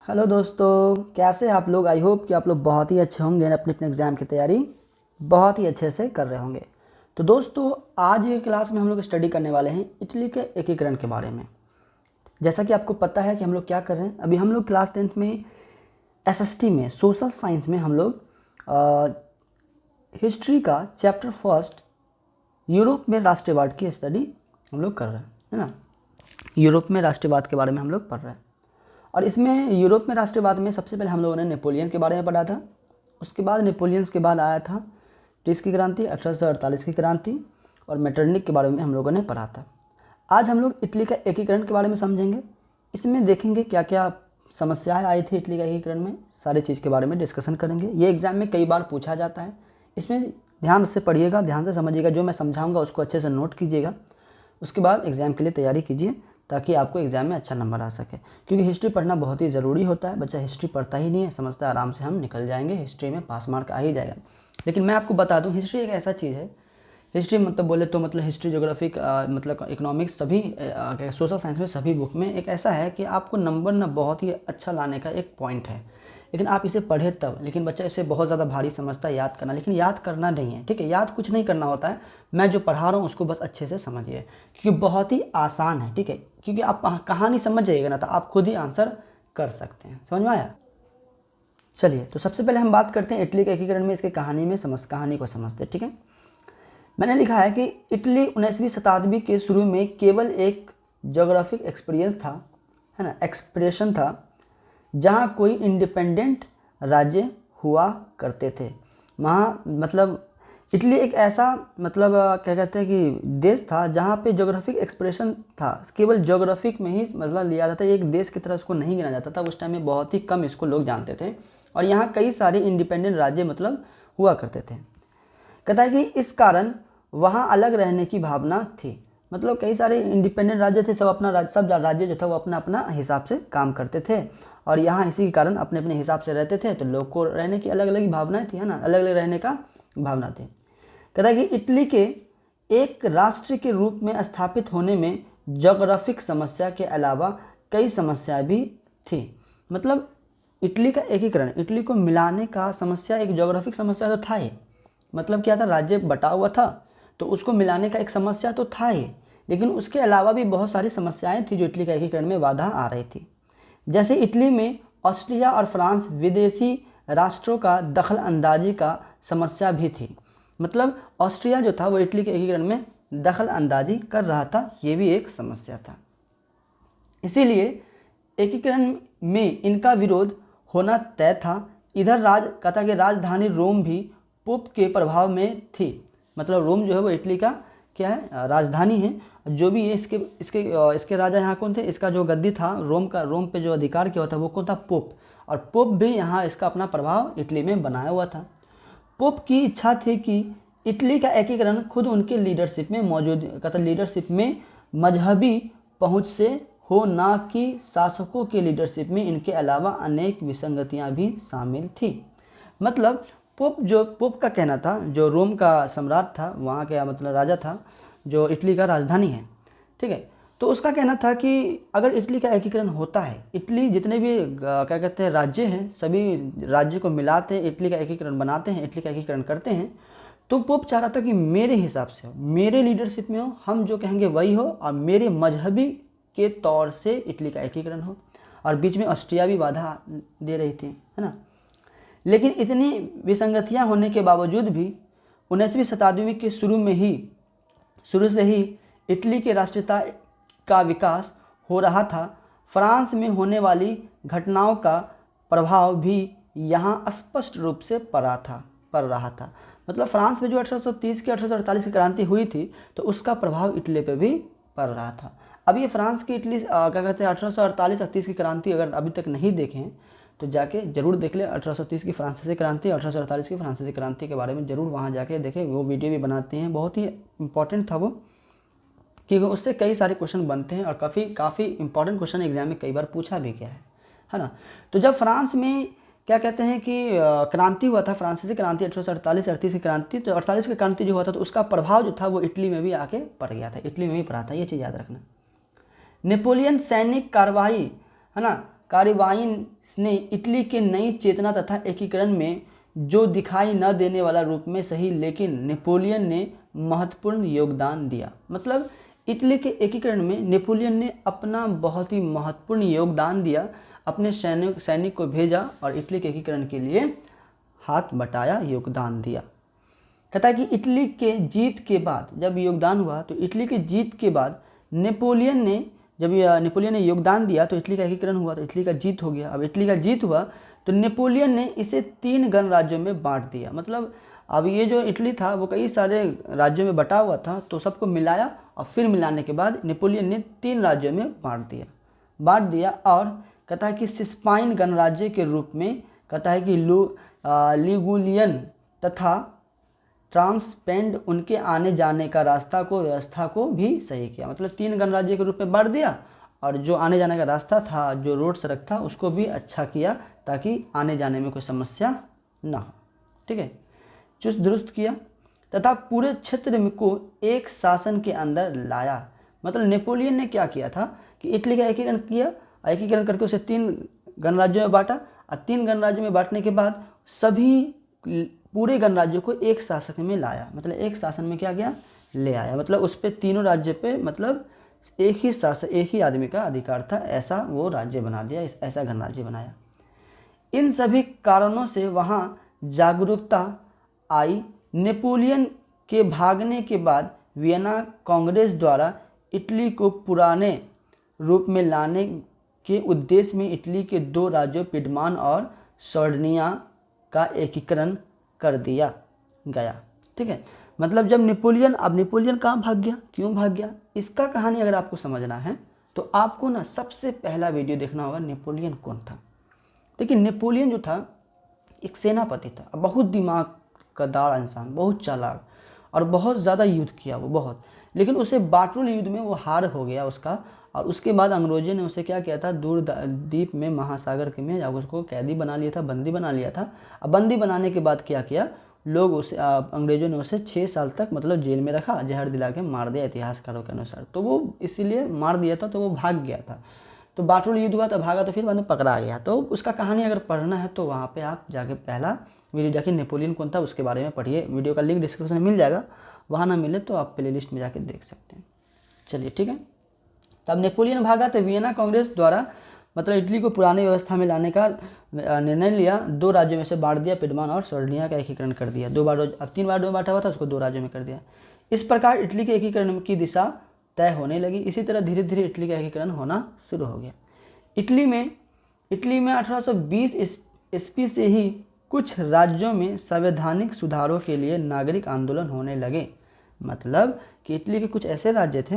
Hello दोस्तों, कैसे हैं आप लोग। आई होप कि आप लोग बहुत ही अच्छे होंगे, अपने अपने एग्ज़ाम की तैयारी बहुत ही अच्छे से कर रहे होंगे। तो दोस्तों, आज की क्लास में हम लोग स्टडी करने वाले हैं इटली के एकीकरण के बारे में। जैसा कि आपको पता है कि हम लोग क्या कर रहे हैं, अभी हम लोग क्लास 10th में एसएसटी में सोशल साइंस में हम लोग हिस्ट्री का चैप्टर फर्स्ट यूरोप में राष्ट्रवाद की स्टडी हम लोग कर रहे हैं, है ना। यूरोप में राष्ट्रवाद के बारे में हम लोग पढ़ रहे हैं। और इसमें यूरोप में राष्ट्रवाद में सबसे पहले हम लोगों ने नेपोलियन के बारे में पढ़ा था। उसके बाद नेपोलियंस के बाद आया था टीस की क्रांति, 1848 की क्रांति, और मेटरनिक के बारे में हम लोगों ने पढ़ा था। आज हम लोग इटली का एकीकरण के बारे में समझेंगे। इसमें देखेंगे क्या क्या समस्याएं आई थी इटली का एकीकरण में, सारी चीज़ के बारे में डिस्कशन करेंगे। ये एग्ज़ाम में कई बार पूछा जाता है, इसमें ध्यान से पढ़िएगा, ध्यान से समझिएगा, जो मैं समझाऊंगा उसको अच्छे से नोट कीजिएगा। उसके बाद एग्ज़ाम के लिए तैयारी कीजिए ताकि आपको एग्ज़ाम में अच्छा नंबर आ सके, क्योंकि हिस्ट्री पढ़ना बहुत ही ज़रूरी होता है। बच्चा हिस्ट्री पढ़ता ही नहीं है, समझता है आराम से हम निकल जाएंगे, हिस्ट्री में पास मार्क आ ही जाएगा। लेकिन मैं आपको बता दूं, हिस्ट्री एक ऐसा चीज़ है, हिस्ट्री मतलब बोले तो मतलब हिस्ट्री, ज्योग्राफी, मतलब इकोनॉमिक्स, सभी सोशल साइंस में सभी बुक में एक ऐसा है कि आपको नंबर ना बहुत ही अच्छा लाने का एक पॉइंट है। लेकिन आप इसे पढ़े तब, लेकिन बच्चा इसे बहुत ज़्यादा भारी समझता है याद करना, लेकिन याद करना नहीं है, ठीक है। याद कुछ नहीं करना होता है, मैं जो पढ़ा रहा हूँ उसको बस अच्छे से समझिए, क्योंकि बहुत ही आसान है, ठीक है। क्योंकि आप कहानी समझ जाइएगा ना तो आप खुद ही आंसर कर सकते हैं। समझ में आया। चलिए, तो सबसे पहले हम बात करते हैं इटली के एकीकरण में, इसके कहानी को समझते हैं, ठीक है। मैंने लिखा है कि इटली 19वीं शताब्दी के शुरू में केवल एक जोग्राफिक एक्सपीरियंस था, है ना, एक्सप्रेशन था, जहाँ कोई इंडिपेंडेंट राज्य हुआ करते थे। वहाँ मतलब इटली एक ऐसा मतलब क्या कहते हैं कि देश था जहाँ पे जोग्राफिक एक्सप्रेशन था, केवल जोग्राफिक में ही मतलब लिया जाता है, एक देश की तरह उसको नहीं गिना जाता था। उस टाइम में बहुत ही कम इसको लोग जानते थे, और यहाँ कई सारे इंडिपेंडेंट राज्य मतलब हुआ करते थे। कहता है कि इस कारण वहाँ अलग रहने की भावना थी, मतलब कई सारे इंडिपेंडेंट राज्य थे, सब राज्य जो था वो अपना अपना हिसाब से काम करते थे, और यहाँ इसी के कारण अपने अपने हिसाब से रहते थे, तो लोग को रहने की अलग अलग भावनाएं थी, है ना, अलग अलग रहने का भावना थी। कहता है कि इटली के एक राष्ट्र के रूप में स्थापित होने में जोग्राफिक समस्या के अलावा कई समस्याएं भी थी। मतलब इटली का एकीकरण, इटली को मिलाने का समस्या, एक जोग्राफिक समस्या तो था ही। मतलब क्या था, राज्य बटा हुआ था तो उसको मिलाने का एक समस्या तो था ही, लेकिन उसके अलावा भी बहुत सारी समस्याएं थी जो इटली का एकीकरण में बाधा आ रही थी। जैसे इटली में ऑस्ट्रिया और फ्रांस विदेशी राष्ट्रों का दखल अंदाजी का समस्या भी थी। मतलब ऑस्ट्रिया जो था वो इटली के एकीकरण में दखल अंदाजी कर रहा था, ये भी एक समस्या था। इसीलिए एकीकरण में इनका विरोध होना तय था। इधर कहता कि राजधानी रोम भी पोप के प्रभाव में थी। मतलब रोम जो है वो इटली का क्या है, राजधानी है। जो भी है इसके राजा यहाँ कौन थे, इसका जो गद्दी था रोम पे जो अधिकार किया था वो कौन था, पोप। और पोप भी यहाँ इसका अपना प्रभाव इटली में बनाया हुआ था। पोप की इच्छा थी कि इटली का एकीकरण खुद उनके लीडरशिप में लीडरशिप में मजहबी पहुंच से हो, ना कि शासकों के लीडरशिप में। इनके अलावा अनेक विसंगतियां भी शामिल थी। मतलब पोप का कहना था, जो रोम का सम्राट था, वहाँ का मतलब राजा था, जो इटली का राजधानी है, ठीक है। तो उसका कहना था कि अगर इटली का एकीकरण होता है, इटली जितने भी क्या कहते हैं राज्य हैं, सभी राज्य को मिलाते हैं, इटली का एकीकरण बनाते हैं, इटली का एकीकरण करते हैं, तो पोप चाह रहा था कि मेरे हिसाब से हो, मेरे लीडरशिप में हो, हम जो कहेंगे वही हो, और मेरे मजहबी के तौर से इटली का एकीकरण हो। और बीच में ऑस्ट्रिया भी बाधा दे रही थी, है ना। लेकिन इतनी विसंगतियां होने के बावजूद भी 19वीं शताब्दी के शुरू से ही इटली की राष्ट्रीयता का विकास हो रहा था। फ्रांस में होने वाली घटनाओं का प्रभाव भी यहाँ स्पष्ट रूप से पड़ रहा था। मतलब फ्रांस में जो 1830 की 1848 की क्रांति हुई थी, तो उसका प्रभाव इटली पे भी पड़ रहा था। अब ये फ्रांस की इटली क्या कहते हैं 1848-30 की क्रांति अगर अभी तक नहीं देखें तो जाके जरूर देख ले। 1830 की फ्रांसीसी क्रांति, 1848 की फ्रांसीसी क्रांति के बारे में जरूर वहाँ जाके देखें, वो वीडियो भी बनाते हैं, बहुत ही इंपॉर्टेंट था वो, क्योंकि उससे कई सारे क्वेश्चन बनते हैं, और काफ़ी इंपॉर्टेंट क्वेश्चन एग्जाम में कई बार पूछा भी गया है ना। तो जब फ्रांस में क्या कहते हैं कि क्रांति हुआ था, फ्रांसीसी क्रांति 1848-38 की क्रांति, तो 48 की क्रांति जो हुआ था तो उसका प्रभाव जो था वो इटली में भी आके पड़ गया था, ये चीज़ याद रखना। नेपोलियन सैनिक कार्रवाई, है ना, कार्रवाई ने इटली के नई चेतना तथा एकीकरण में जो दिखाई न देने वाला रूप में सही लेकिन नेपोलियन ने महत्वपूर्ण योगदान दिया। मतलब इटली के एकीकरण में नेपोलियन ने अपना बहुत ही महत्वपूर्ण योगदान दिया, अपने सैनिक को भेजा और इटली के एकीकरण के लिए हाथ बटाया, योगदान दिया। कहता है कि इटली के जीत के बाद जब योगदान हुआ तो इटली के जीत के बाद नेपोलियन ने योगदान दिया तो इटली का एकीकरण हुआ, तो इटली का जीत हो गया। अब इटली का जीत हुआ तो नेपोलियन ने इसे 3 गणराज्यों में बांट दिया। मतलब अब ये जो इटली था वो कई सारे राज्यों में बटा हुआ था, तो सबको मिलाया और फिर मिलाने के बाद नेपोलियन ने 3 राज्यों में बांट दिया। और कहता है कि सिस्पाइन गणराज्य के रूप में कहता है कि लिगुलियन तथा ट्रांसपेंड उनके आने जाने का व्यवस्था को भी सही किया। मतलब 3 गणराज्य के रूप में बांट दिया और जो आने जाने का रास्ता था, जो रोड सड़क था, उसको भी अच्छा किया ताकि आने जाने में कोई समस्या ना हो। ठीक है, चुस्त दुरुस्त किया तथा पूरे क्षेत्र में को एक शासन के अंदर लाया। मतलब नेपोलियन ने क्या किया था कि इटली का एकीकरण करके उसे 3 गणराज्यों में बांटा और 3 गणराज्यों में बांटने के बाद सभी पूरे गणराज्यों को एक शासन में लाया। मतलब एक शासन में क्या किया, ले आया। मतलब उस पे तीनों राज्य पे मतलब एक ही आदमी का अधिकार था, ऐसा वो राज्य बना दिया, ऐसा गणराज्य बनाया। इन सभी कारणों से वहाँ जागरूकता आई। नेपोलियन के भागने के बाद वियना कांग्रेस द्वारा इटली को पुराने रूप में लाने के उद्देश्य में इटली के 2 राज्यों पिडमान और सर्डिनिया का एकीकरण कर दिया गया। ठीक है, मतलब जब नेपोलियन कहाँ भाग गया, क्यों भाग गया, इसका कहानी अगर आपको समझना है तो आपको ना सबसे पहला वीडियो देखना होगा नेपोलियन कौन था। देखिए नेपोलियन जो था एक सेनापति था, बहुत दिमाग का दार इंसान, बहुत चालाक और बहुत ज़्यादा युद्ध किया वो बहुत, लेकिन उसे बाटुल युद्ध में वो हार हो गया उसका। और उसके बाद अंग्रेजों ने उसे क्या किया था, दूर द्वीप में महासागर के में उसको कैदी बना लिया था, बंदी बना लिया था। अब बंदी बनाने के बाद क्या किया लोग उसे अंग्रेजों ने उसे 6 साल तक मतलब जेल में रखा, जहर दिला के मार दिया इतिहासकारों के अनुसार। तो वो इसीलिए मार दिया था, तो वो भाग गया था। तो बाटुल युद्ध हुआ तो भागा, तो फिर बाद में पकड़ा गया। तो उसका कहानी अगर पढ़ना है तो वहाँ पे आप जाके पहला वीडियो जाके नेपोलियन कौन था उसके बारे में पढ़िए। वीडियो का लिंक डिस्क्रिप्शन में मिल जाएगा, वहाँ ना मिले तो आप प्ले लिस्ट में जाके देख सकते हैं। चलिए ठीक है, तब नेपोलियन भागा तो वियना कांग्रेस द्वारा मतलब इटली को पुरानी व्यवस्था में लाने का निर्णय लिया। 2 राज्यों में से बांट दिया, पिडमान और सर्डिनिया का एकीकरण कर दिया। 2 बार अब 3 बार में बांटा हुआ था, उसको 2 राज्यों में कर दिया। इस प्रकार इटली के एकीकरण की दिशा तय होने लगी। इसी तरह धीरे धीरे इटली का एकीकरण होना शुरू हो गया। इटली में 1820 ईस्वी से ही कुछ राज्यों में संवैधानिक सुधारों के लिए नागरिक आंदोलन होने लगे। मतलब कि इटली के कुछ ऐसे राज्य थे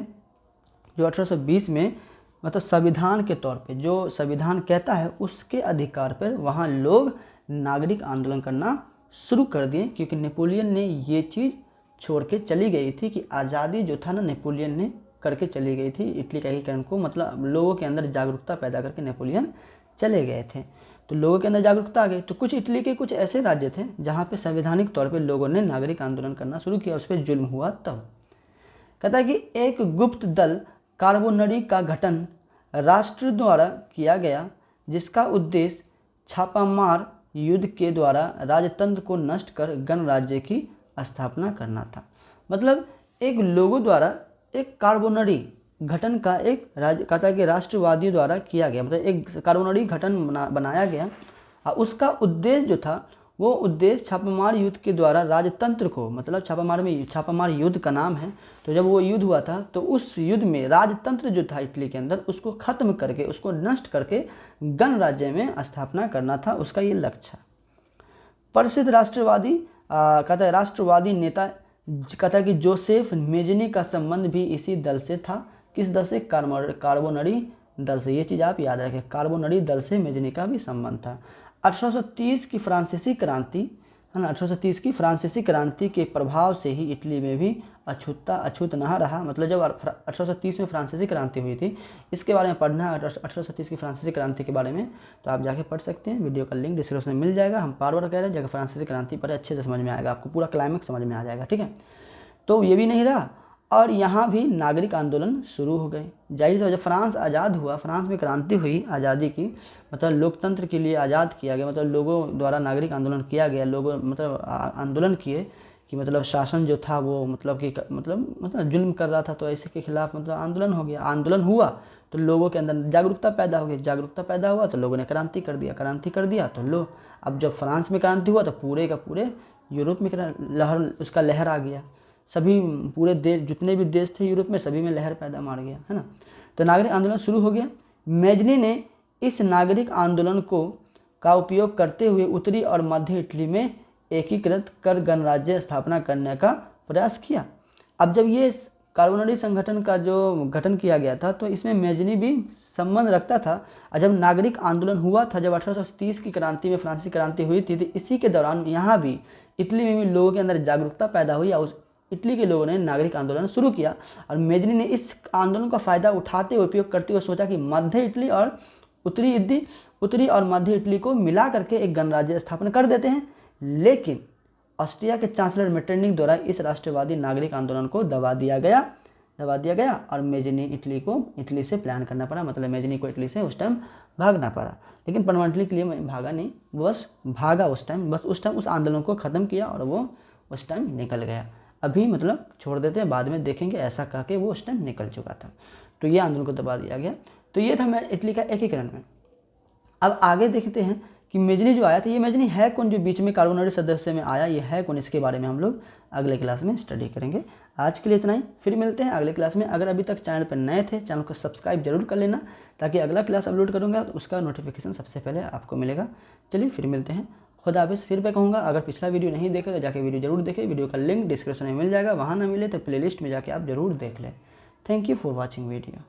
जो 1820 में मतलब संविधान के तौर पे जो संविधान कहता है उसके अधिकार पर वहाँ लोग नागरिक आंदोलन करना शुरू कर दिए, क्योंकि नेपोलियन ने ये चीज़ छोड़ के चली गई थी कि आज़ादी जो था ना नेपोलियन ने करके चली गई थी इटली का एकीकरण को। मतलब लोगों के अंदर जागरूकता पैदा करके नेपोलियन चले गए थे, तो लोगों के अंदर जागरूकता आ गई। तो कुछ इटली के कुछ ऐसे राज्य थे जहाँ पे संवैधानिक तौर पे लोगों ने नागरिक आंदोलन करना शुरू किया, उस पर जुल्म हुआ। तब कहता है कि एक गुप्त दल कार्बोनरी का गठन राष्ट्र द्वारा किया गया, जिसका उद्देश्य छापामार युद्ध के द्वारा राजतंत्र को नष्ट कर गणराज्य की स्थापना करना था। मतलब एक लोगों द्वारा एक कार्बोनरी गठन का एक कहता है कि राष्ट्रवादियों द्वारा किया गया, मतलब एक कार्बोनरी गठन बनाया गया। और उसका उद्देश्य जो था वो उद्देश्य छापामार युद्ध के द्वारा राजतंत्र को, मतलब छापामार युद्ध का नाम है। तो जब वो युद्ध हुआ था तो उस युद्ध में राजतंत्र जो था इटली के अंदर उसको खत्म करके, उसको नष्ट करके गणराज्य में स्थापना करना था, उसका ये लक्ष्य है। प्रसिद्ध राष्ट्रवादी नेता कहता है कि जोसेफ मेजनी का संबंध भी इसी दल से था। किस दल से? कार्बोनरी दल से। ये चीज़ आप याद रखें, कार्बोनरी दल से मेजनी का भी संबंध था। 1830 की फ्रांसीसी क्रांति है ना, 1830 की फ्रांसीसी क्रांति के प्रभाव से ही इटली में भी अछूत न रहा। मतलब जब 1830 में फ्रांसीसी क्रांति हुई थी, इसके बारे में पढ़ना है 1830 की फ्रांसीसी क्रांति के बारे में तो आप जाके पढ़ सकते हैं। वीडियो का लिंक डिस्क्रिप्शन में मिल जाएगा। हम बार बार कह रहे हैं, जगह फ्रांसीसी क्रांति पर अच्छे से समझ में आएगा, आपको पूरा क्लाइमेक्स समझ में आ जाएगा। ठीक है, तो ये भी नहीं रहा और यहाँ भी नागरिक आंदोलन शुरू हो गए। जाहिर है जब फ्रांस आज़ाद हुआ, फ्रांस में क्रांति हुई आज़ादी की, मतलब लोकतंत्र के लिए आज़ाद किया गया, मतलब लोगों द्वारा नागरिक आंदोलन किया गया, लोगों मतलब आंदोलन किए कि मतलब शासन जो था वो मतलब कि मतलब जुल्म कर रहा था, तो ऐसे के खिलाफ मतलब आंदोलन हो गया। आंदोलन हुआ तो लोगों के अंदर जागरूकता पैदा हो गई, जागरूकता पैदा हुआ तो लोगों ने क्रांति कर दिया, क्रांति कर दिया तो लो, अब जब फ्रांस में क्रांति हुआ तो पूरे का पूरे यूरोप में लहर, उसका लहर आ गया, सभी पूरे देश जितने भी देश थे यूरोप में सभी में लहर पैदा मार गया, है ना। तो नागरिक आंदोलन शुरू हो गया। मेजनी ने इस नागरिक आंदोलन को का उपयोग करते हुए उत्तरी और मध्य इटली में एकीकृत कर गणराज्य स्थापना करने का प्रयास किया। अब जब ये कार्बोनरी संगठन का जो गठन किया गया था तो इसमें मेजनी भी संबंध रखता था। और जब नागरिक आंदोलन हुआ था, जब 1830 की क्रांति में फ्रांसीसी क्रांति हुई थी, तो इसी के दौरान यहाँ भी इटली में भी लोगों के अंदर जागरूकता पैदा हुई और उस इटली के लोगों ने नागरिक आंदोलन शुरू किया। और मेजनी ने इस आंदोलन का फ़ायदा उठाते हुए, उपयोग करते हुए सोचा कि मध्य इटली और उत्तरी और मध्य इटली को मिला करके एक गणराज्य स्थापना कर देते हैं। लेकिन ऑस्ट्रिया के चांसलर मेटरनिख द्वारा इस राष्ट्रवादी नागरिक आंदोलन को दबा दिया गया और मेजनी इटली से प्लान करना पड़ा, मतलब मेजनी को इटली से उस टाइम भागना पड़ा। लेकिन परमानेंटली के लिए मैं भागा नहीं, बस भागा उस टाइम, बस उस टाइम उस आंदोलन को ख़त्म किया और वो उस टाइम निकल गया। अभी मतलब छोड़ देते हैं, बाद में देखेंगे, ऐसा कह के वो उस टाइम निकल चुका था। तो ये आंदोलन को दबा दिया गया। तो ये था मैं इटली का एकीकरण में। अब आगे देखते हैं कि मेजनी जो आया था, ये मेजनी है कौन जो बीच में कार्बोनरी सदस्य में आया, ये है कौन, इसके बारे में हम लोग अगले क्लास में स्टडी करेंगे। आज के लिए इतना ही, फिर मिलते हैं अगले क्लास में। अगर अभी तक चैनल पर नए थे, चैनल को सब्सक्राइब जरूर कर लेना, ताकि अगला क्लास अपलोड करूँगा तो उसका नोटिफिकेशन सबसे पहले आपको मिलेगा। चलिए फिर मिलते हैं, खुदा हाफिज़। फिर मैं कहूँगा अगर पिछला वीडियो नहीं देखे तो जाके वीडियो जरूर देखें, वीडियो का लिंक डिस्क्रिप्शन में मिल जाएगा, वहाँ ना मिले तो प्लेलिस्ट में जाके आप जरूर देख लें। Thank you for watching video.